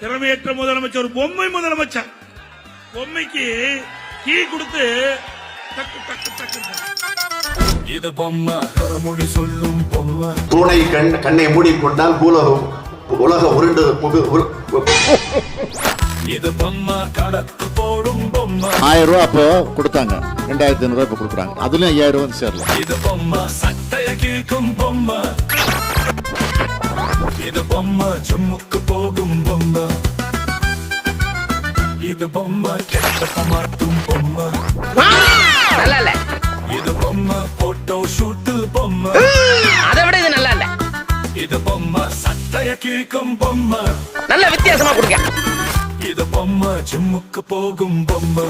திறமையற்ற முதலமைச்சர், ஒரு பொம்மை முதலமைச்சர். பொம்மைக்கு கீ கொடுத்து டக்கு டக்கு டக்கு. இது பொம்மை, மொழி சொல்லும் பொம்மை. பூனை கண்ணை மூடிக்கொண்டால் உலக உருண்டு. இது பொம்மை, கடத்து போடும் பொம்மை. 1000 ரூபாய் அப்போ கொடுத்தாங்க, 2500 ரூபாய் இப்ப கொடுக்குறாங்க. அதுலயும் 5000 ரூபாய் சேரல. இது பொம்மை, சட்டைய கேட்கும் பொம்மை. இது பொம்மை, ஜம்முக்கு போகும் பொம்மை. இது பொம்மை, கெட்ட மாட்டும் பொம்மை. நல்லா இல்ல. இது பொம்மை, போட்டோ ஷூட் பொம்மை. அதை விட இது நல்லா இல்ல. இது பொம்மை, சட்டைய கேட்கும் பொம்மை. நல்ல வித்தியாசமா கொடுங்க. இது பொம்மை, ஜம்முக்கு போகும் பொம்மை.